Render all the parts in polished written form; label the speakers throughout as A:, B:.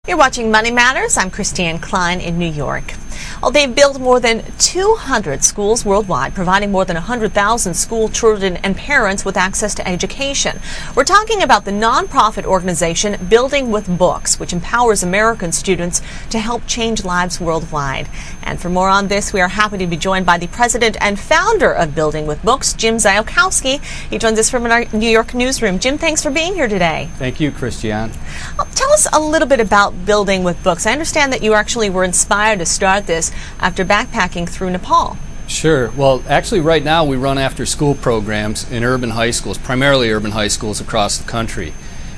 A: You're watching Money Matters. I'm Christine Klein in New York. Well, they've built more than 200 schools worldwide, providing more than 100,000 school children and parents with access to education. We're talking about the nonprofit organization Building with Books, which empowers American students to help change lives worldwide. And for more on this, we are happy to be joined by the president and founder of Building with Books, Jim Ziolkowski. He joins us from our New York newsroom. Jim, thanks for being here today.
B: Thank you, Christiane.
A: Tell us a little bit about Building with Books. I understand that you actually were inspired to start this after backpacking through Nepal.
B: Sure. Well, actually right now we run after school programs in urban high schools, primarily urban high schools across the country.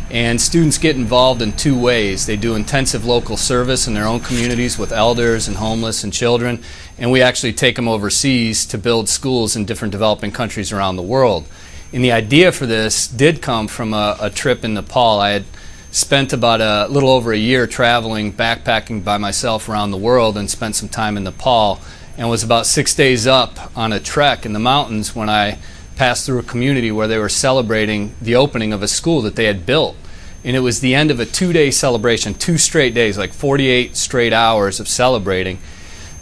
B: And students get involved in two ways. They do intensive local service in their own communities with elders and homeless and children, and we actually take them overseas to build schools in different developing countries around the world. And the idea for this did come from a trip in Nepal. I had spent about a little over a year traveling, backpacking by myself around the world, and spent some time in Nepal, and was about 6 days up on a trek in the mountains when I passed through a community where they were celebrating the opening of a school that they had built. And it was the end of a 2-day celebration, 2 straight days, like 48 straight hours of celebrating.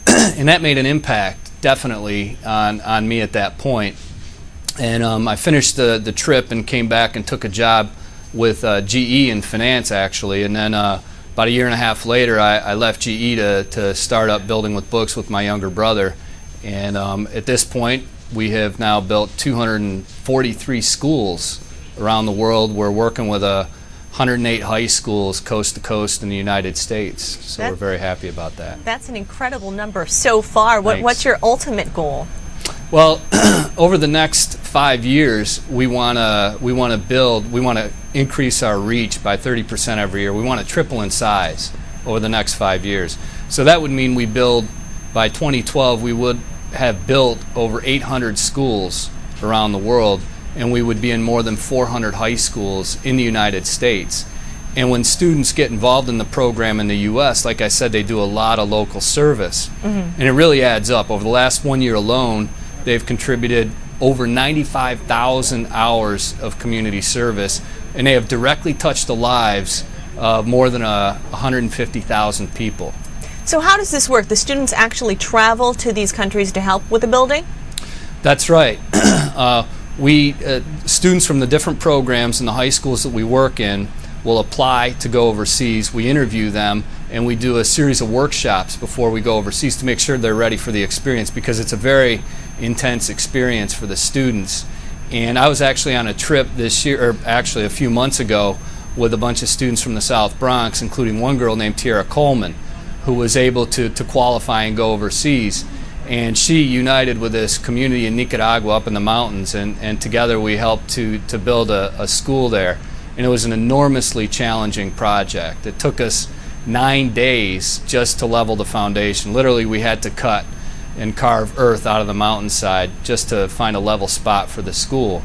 B: And that made an impact, definitely, on me at that point. And I finished the trip and came back and took a job with GE in finance, actually, and then about a year and a half later I left GE to start up Building with Books with my younger brother. And at this point we have now built 243 schools around the world. We're working with 108 high schools coast to coast in the United States, so we're very happy about that.
A: That's an incredible number so far. What's your ultimate goal?
B: Well, over the next 5 years, we want to increase our reach by 30% every year. We want to triple in size over the next 5 years. So that would mean by 2012, we would have built over 800 schools around the world, and we would be in more than 400 high schools in the United States. And when students get involved in the program in the U.S., like I said, they do a lot of local service. And it really adds up. Over the last 1 year alone, they've contributed over 95,000 hours of community service, and they have directly touched the lives of more than 150,000 people.
A: So how does this work? The students actually travel to these countries to help with the building?
B: That's right. Students from the different programs in the high schools that we work in will apply to go overseas. We interview them, and we do a series of workshops before we go overseas to make sure they're ready for the experience, because it's a very intense experience for the students. And I was actually on a trip this year, or actually a few months ago, with a bunch of students from the South Bronx, including one girl named Tierra Coleman, who was able to qualify and go overseas. And she united with this community in Nicaragua up in the mountains, and together we helped to build a school there. And it was an enormously challenging project. It took us 9 days just to level the foundation. Literally, we had to cut and carve earth out of the mountainside just to find a level spot for the school.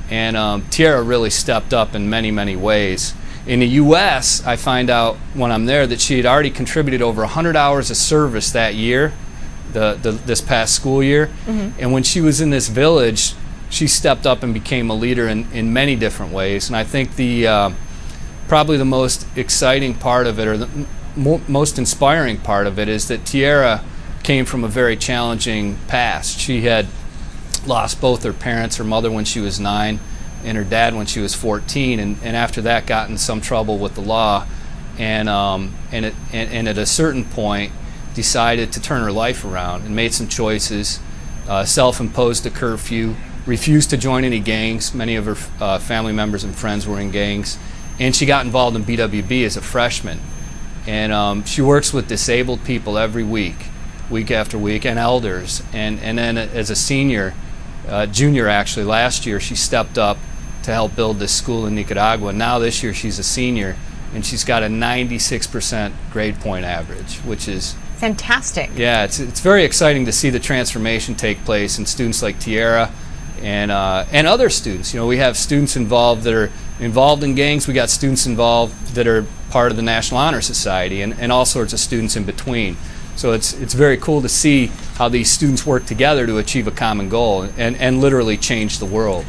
B: And Tierra really stepped up in many, many ways. In the U.S., I find out when I'm there that she had already contributed over 100 hours of service that year, this past school year. And when she was in this village, she stepped up and became a leader in many different ways. And I think probably the most exciting part of it, or the most inspiring part of it, is that Tierra came from a very challenging past. She had lost both her parents, her mother when she was 9 and her dad when she was 14, and after that got in some trouble with the law, and at a certain point decided to turn her life around and made some choices, self-imposed a curfew, refused to join any gangs. Many of her family members and friends were in gangs, and she got involved in BWB as a freshman. And she works with disabled people every week after week, and elders. And then as a senior, junior actually, last year she stepped up to help build this school in Nicaragua. Now this year she's a senior, and she's got a 96% grade point average, which is
A: fantastic.
B: Yeah, it's very exciting to see the transformation take place in students like Tierra and other students. You know, we have students involved that are involved in gangs. We got students involved that are part of the National Honor Society, and all sorts of students in between. So it's very cool to see how these students work together to achieve a common goal and literally change the world.